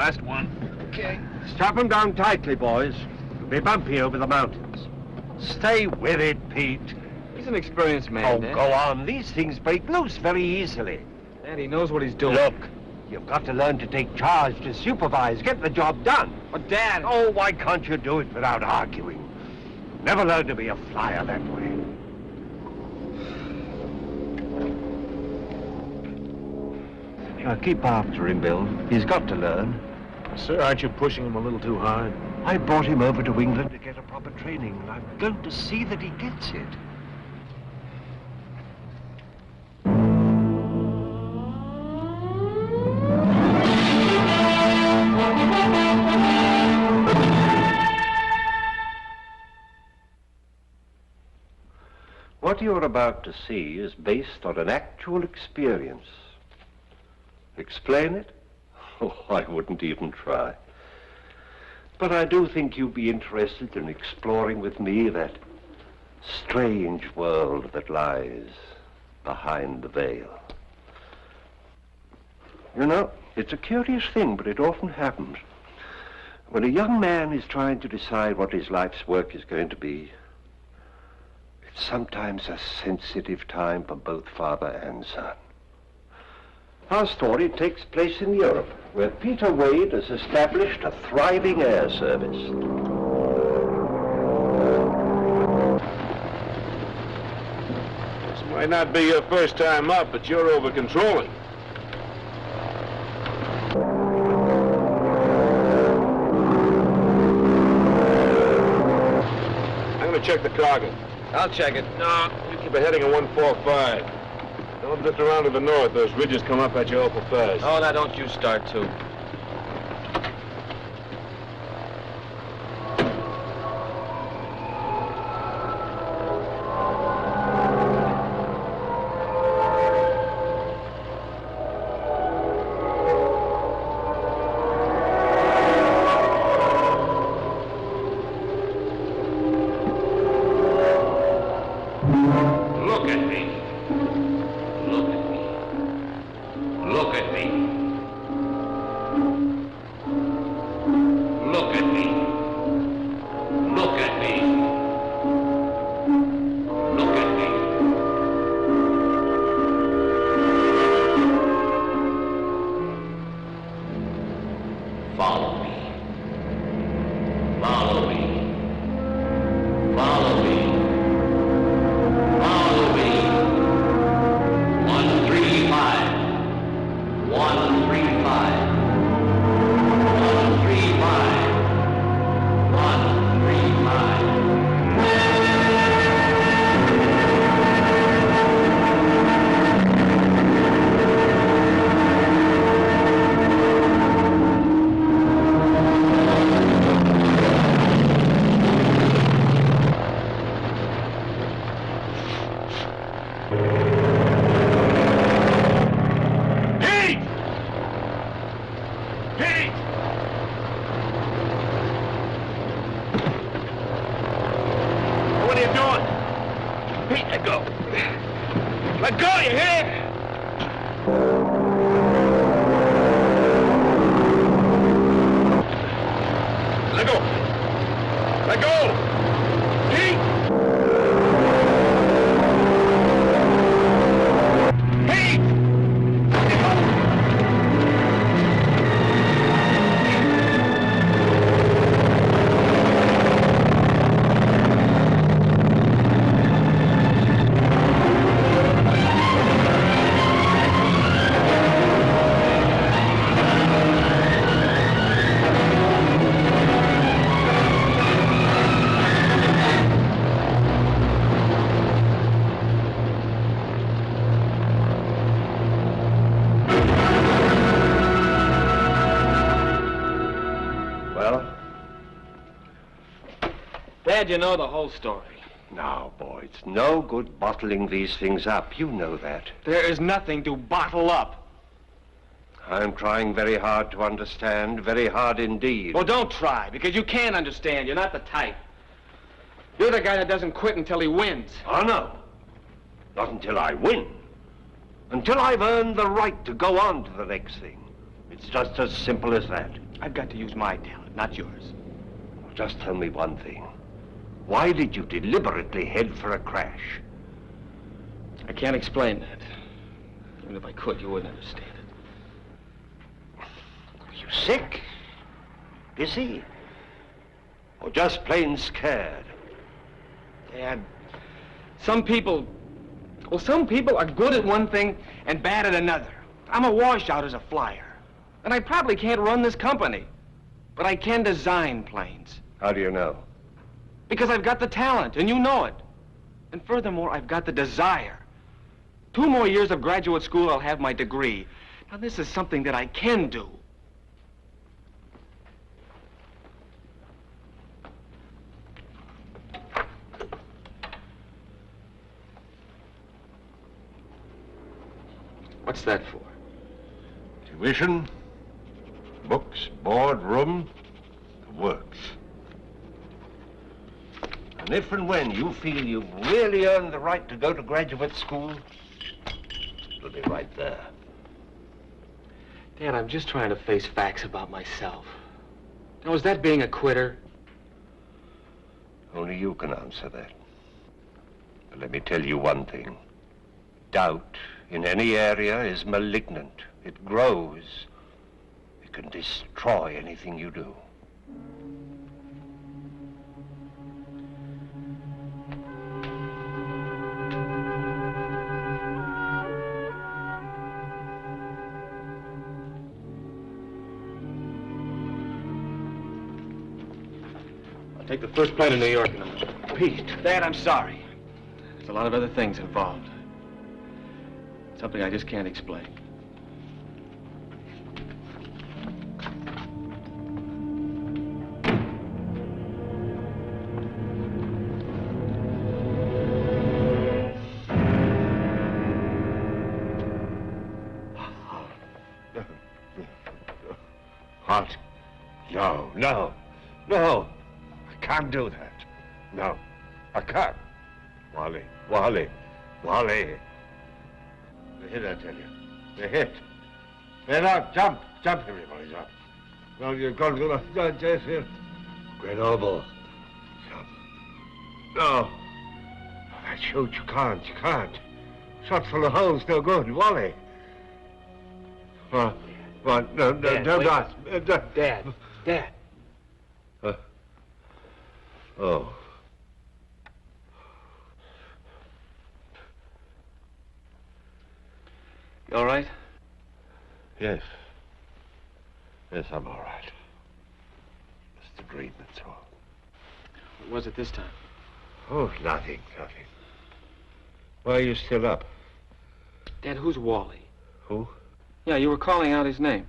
last one. Okay. Strap them down tightly, boys. It'll be bumpy over the mountains. Stay with it, Pete. He's an experienced man, Oh, Dad. go on. These things break loose very easily. Dad, he knows what he's doing. Look, you've got to learn to take charge, to supervise, get the job done. But, Dad... Oh, why can't you do it without arguing? Never learn to be a flyer that way. Now, keep after him, Bill. He's got to learn. Sir, aren't you pushing him a little too hard? I brought him over to England to get a proper training, and I'm going to see that he gets it. What you're about to see is based on an actual experience. Explain it? Oh, I wouldn't even try. But I do think you'd be interested in exploring with me that strange world that lies behind the veil. You know, it's a curious thing, but it often happens. When a young man is trying to decide what his life's work is going to be, it's sometimes a sensitive time for both father and son. Our story takes place in Europe, where Peter Wade has established a thriving air service. This might not be your first time up, but you're over-controlling. I'm gonna check the cargo. I'll check it. No, you keep a heading of 145. Don't drift around to the north. Those ridges come up at you awful fast. Oh, now don't you start to. Dad, you know the whole story. Now, boy, it's no good bottling these things up. You know that. There is nothing to bottle up. I'm trying very hard to understand, very hard indeed. Well, don't try, because you can't understand. You're not the type. You're the guy that doesn't quit until he wins. Oh, no. Not until I win. Until I've earned the right to go on to the next thing. It's just as simple as that. I've got to use my talent, not yours. Just tell me one thing. Why did you deliberately head for a crash? I can't explain that. Even if I could, you wouldn't understand it. Are you sick? Busy? Or just plain scared? Dad, some people are good at one thing and bad at another. I'm a washout as a flyer. And I probably can't run this company. But I can design planes. How do you know? Because I've got the talent, and you know it. And furthermore, I've got the desire. 2 more years of graduate school, I'll have my degree. Now, this is something that I can do. What's that for? Tuition, books, board, room, the works. And if and when you feel you've really earned the right to go to graduate school, it'll be right there. Dad, I'm just trying to face facts about myself. Now, is that being a quitter? Only you can answer that. But let me tell you one thing. Doubt in any area is malignant. It grows. It can destroy anything you do. I'll take the first plane to New York in a minute. Pete. Dad, I'm sorry. There's a lot of other things involved. Something I just can't explain. What? No, no, no. I can't do that. No, I can't. Wally, Wally, Wally. They hit, I tell you. They hit. They're out. Jump. Jump, everybody, jump. No, you're going to go Jess here. Grenoble. Jump. No. That shoot, you can't. You can't. Shot full of holes, no good. Wally. What? No, Dad, don't wait. ask. Dad. Dad. Oh. You all right? Yes. Yes, I'm all right. Just a dream, that's all. What was it this time? Oh, nothing. Why are you still up? Dad, who's Wally? Who? Yeah, you were calling out his name.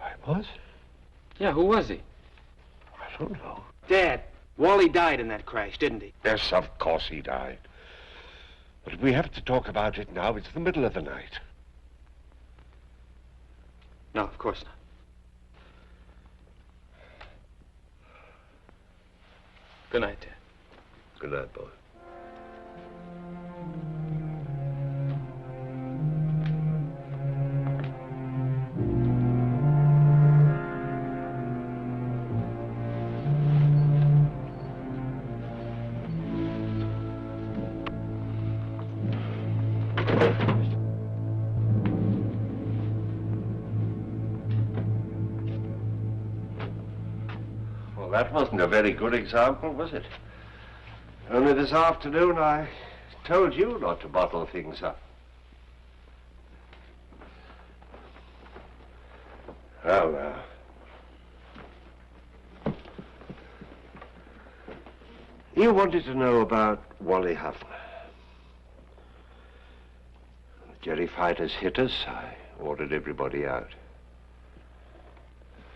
I was? Yeah, who was he? I don't know. Dad, Wally died in that crash, didn't he? Yes, of course he died. But we have to talk about it now. It's the middle of the night. No, of course not. Good night, Dad. Good night, boy. That wasn't a very good example, was it? Only this afternoon I told you not to bottle things up. Well, now. You wanted to know about Wally Huffner. The Jerry fighters hit us. I ordered everybody out.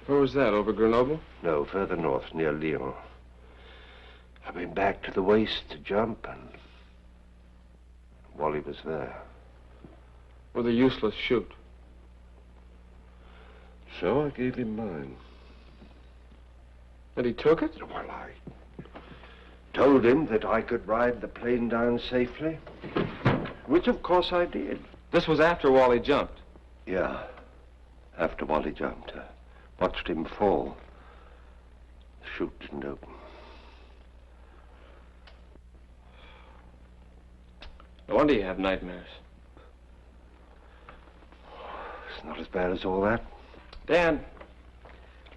Where was that, over Grenoble? No, further north, near Lyon. I went back to the waist to jump, and Wally was there. With a useless chute. So I gave him mine. And he took it? Well, I told him that I could ride the plane down safely, which of course I did. This was after Wally jumped. Yeah, after Wally jumped. Watched him fall. The chute didn't open. No wonder you have nightmares. It's not as bad as all that. Dan,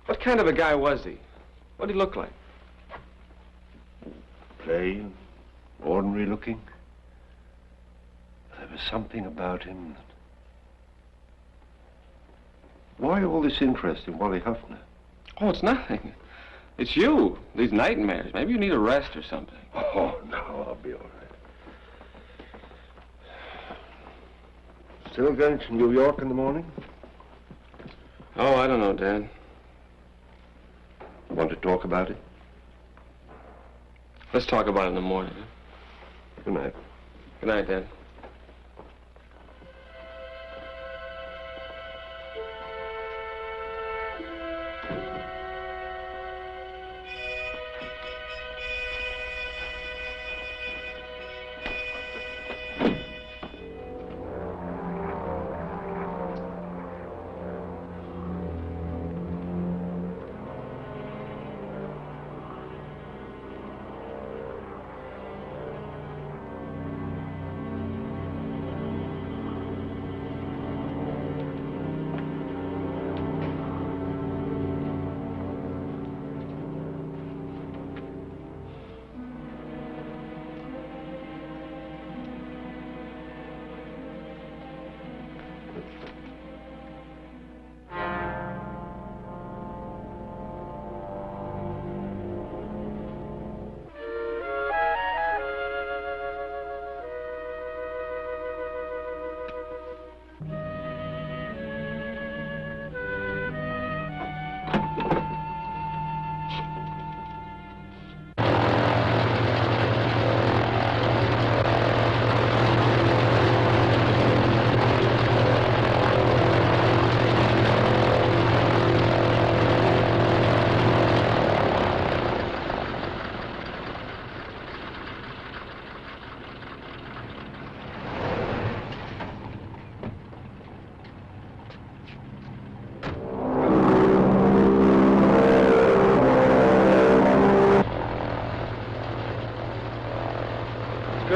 what kind of a guy was he? What did he look like? Plain, ordinary looking. There was something about him that... Why all this interest in Wally Huffner? Oh, it's nothing. It's you. These nightmares. Maybe you need a rest or something. Oh, no, I'll be all right. Still going to New York in the morning? Oh, I don't know, Dan. Want to talk about it? Let's talk about it in the morning. Good night. Good night, Dan.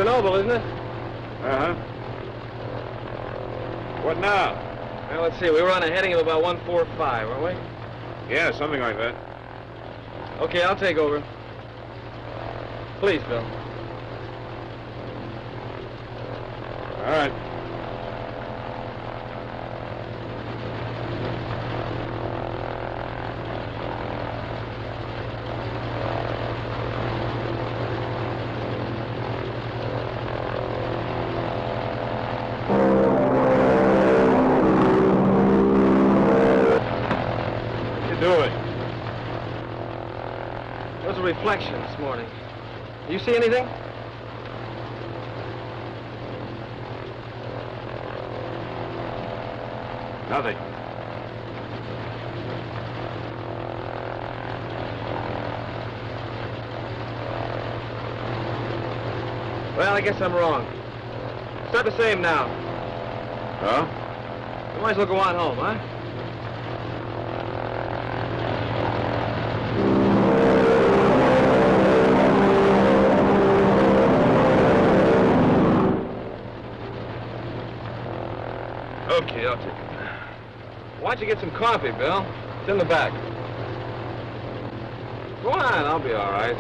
Noble, isn't it? Uh-huh. What now? Well, let's see. We were on a heading of about 145, weren't we? Yeah, something like that. Okay, I'll take over. Please, Bill. All right. Reflection this morning. You see anything? Nothing. Well, I guess I'm wrong. It's not the same now. Huh? You might as well go on home, huh? Okay, I'll take it. Why don't you get some coffee, Bill? It's in the back. Go on, I'll be all right.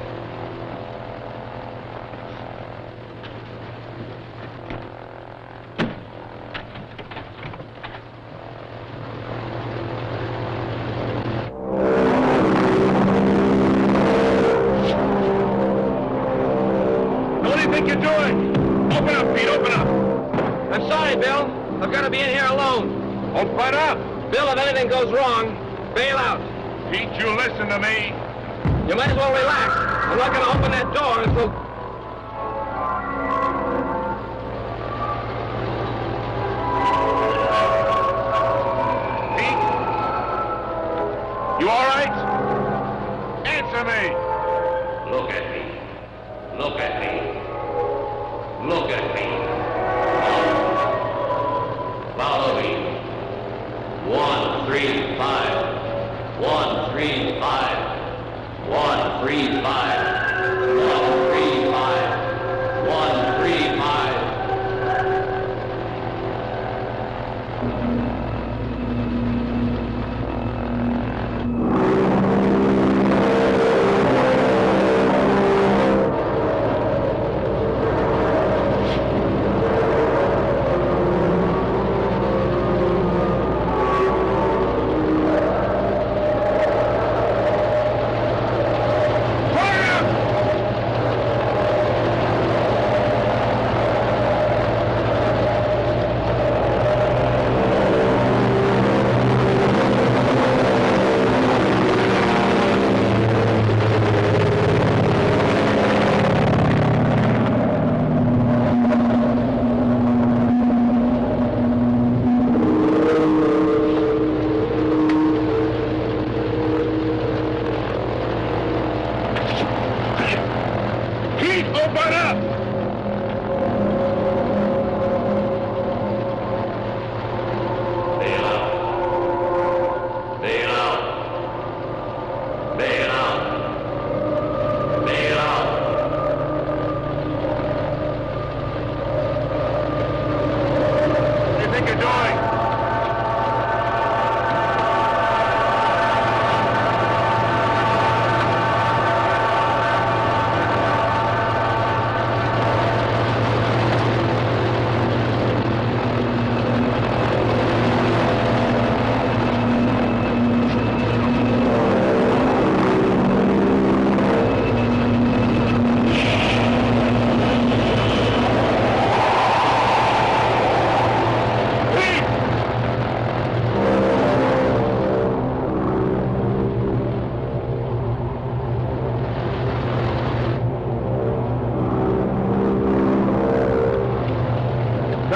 What do you think you're doing? Open up, Pete, open up. I'm sorry, Bill. I've got to be in here alone. Don't fight up. Bill, if anything goes wrong, bail out. Pete, you listen to me. You might as well relax. I'm not going to open that door until... Pete? You all right? Answer me. Look at me. Look at me. Look at me. Follow me. 135.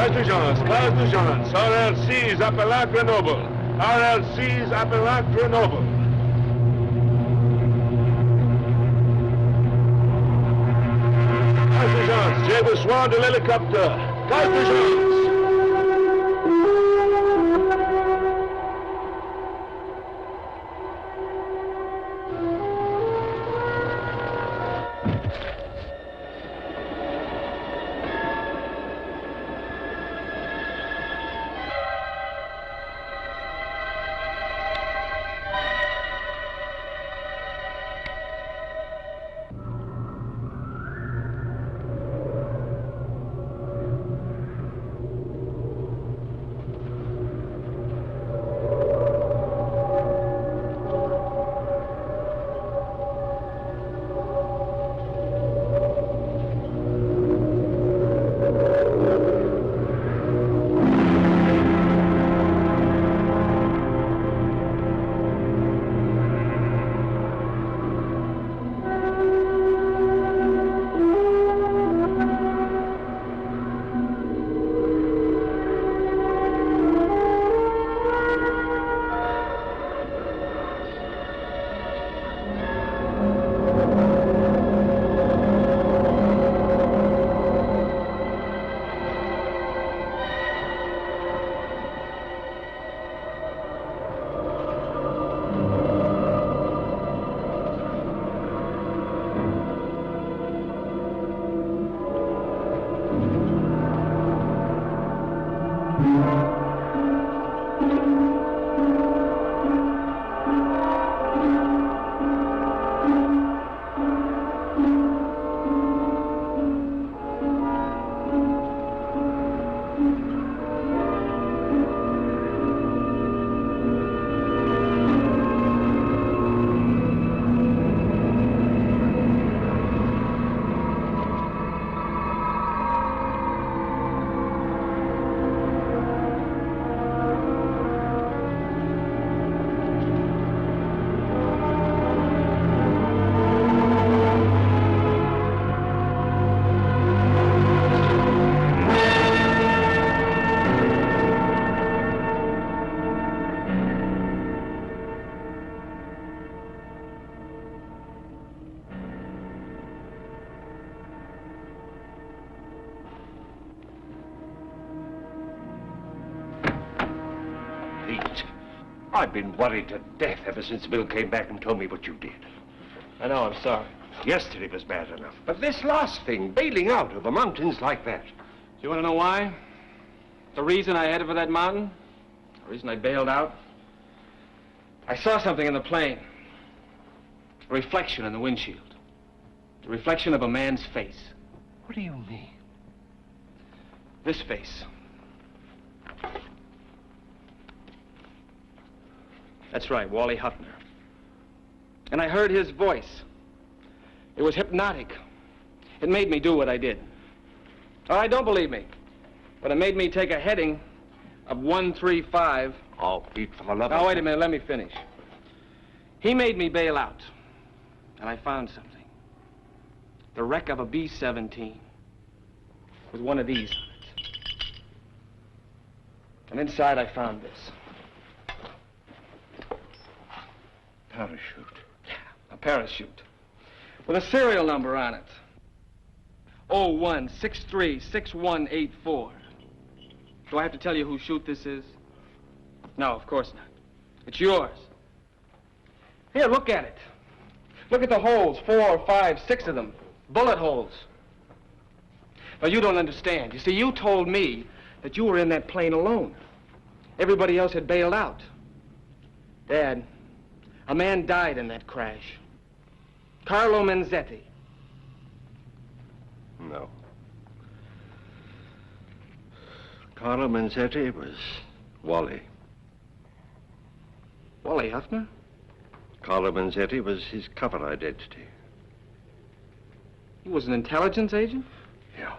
Cars d'urgence. RLC's appellent Grenoble. RLC's appellent Grenoble. Cars d'urgence. J'ai besoin de l'hélicoptère. Cars d'urgence. I've been worried to death ever since Bill came back and told me what you did. I know, I'm sorry. Yesterday was bad enough. But this last thing, bailing out over mountains like that. Do you want to know why? The reason I headed for that mountain? The reason I bailed out? I saw something in the plane. A reflection in the windshield. The reflection of a man's face. What do you mean? This face. That's right, Wally Huffner. And I heard his voice. It was hypnotic. It made me do what I did. All right, don't believe me. But it made me take a heading of 135. Oh, Pete, for the love of... Now, wait a minute, let me finish. He made me bail out. And I found something. The wreck of a B-17 with one of these on it. And inside I found this. Parachute. Yeah, a parachute. With a serial number on it. 01636184. Do I have to tell you whose chute this is? No, of course not. It's yours. Here, look at it. Look at the holes, 4, 5, 6 of them. Bullet holes. But you don't understand. You see, you told me that you were in that plane alone. Everybody else had bailed out. Dad, a man died in that crash. Carlo Menzetti. No. Carlo Menzetti was Wally. Wally Huffner? Carlo Menzetti was his cover identity. He was an intelligence agent? Yeah.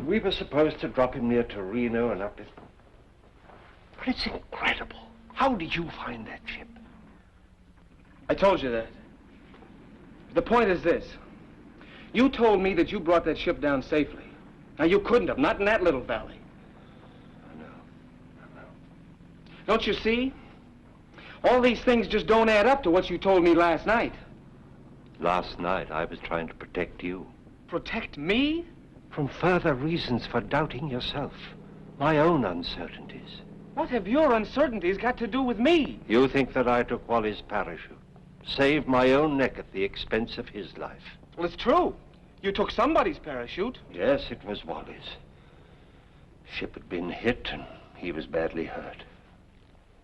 We were supposed to drop him near Torino and up it. But it's incredible. How did you find that ship? I told you that. The point is this. You told me that you brought that ship down safely. Now, you couldn't have, not in that little valley. I know. Don't you see? All these things just don't add up to what you told me last night. Last night, I was trying to protect you. Protect me? From further reasons for doubting yourself. My own uncertainties. What have your uncertainties got to do with me? You think that I took Wally's parachute. Saved my own neck at the expense of his life. Well, it's true. You took somebody's parachute. Yes, it was Wally's. Ship had been hit and he was badly hurt.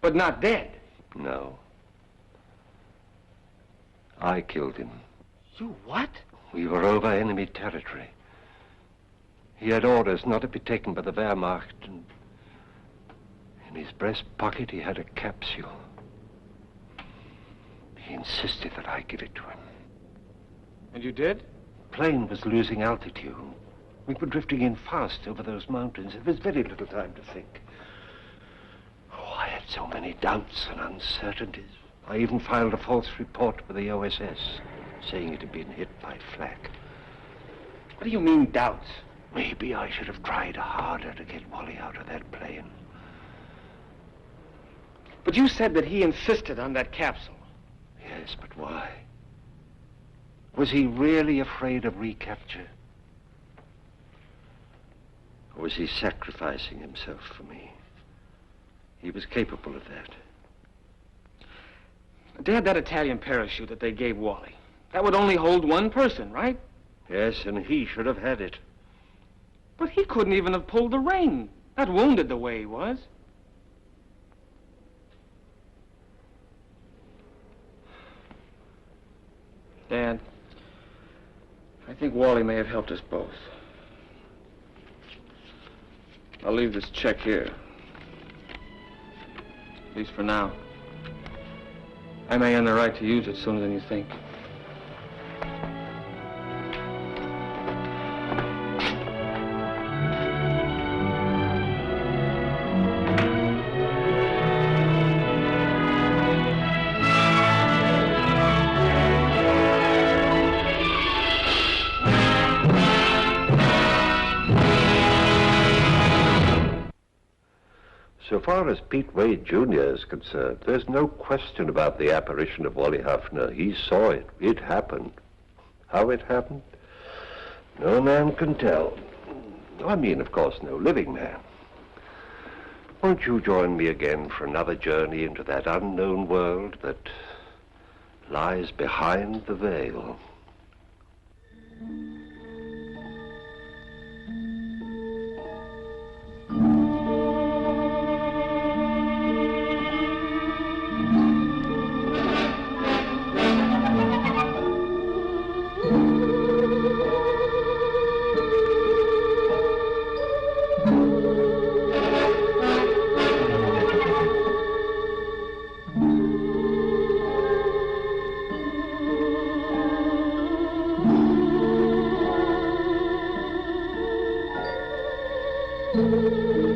But not dead. No. I killed him. You what? We were over enemy territory. He had orders not to be taken by the Wehrmacht, and in his breast pocket he had a capsule. He insisted that I give it to him. And you did? The plane was losing altitude. We were drifting in fast over those mountains. There was very little time to think. Oh, I had so many doubts and uncertainties. I even filed a false report with the OSS, saying it had been hit by flak. What do you mean, doubts? Maybe I should have tried harder to get Wally out of that plane. But you said that he insisted on that capsule. Yes, but why? Was he really afraid of recapture? Or was he sacrificing himself for me? He was capable of that. Dad, that Italian parachute that they gave Wally, that would only hold one person, right? Yes, and he should have had it. But he couldn't even have pulled the ring. Not wounded the way he was. Dad, I think Wally may have helped us both. I'll leave this check here. At least for now. I may earn the right to use it sooner than you think. So far as Pete Wade Jr. is concerned, there's no question about the apparition of Wally Hafner. He saw it. It happened. How it happened? No man can tell. I mean, of course, no living man. Won't you join me again for another journey into that unknown world that lies behind the veil? Thank you.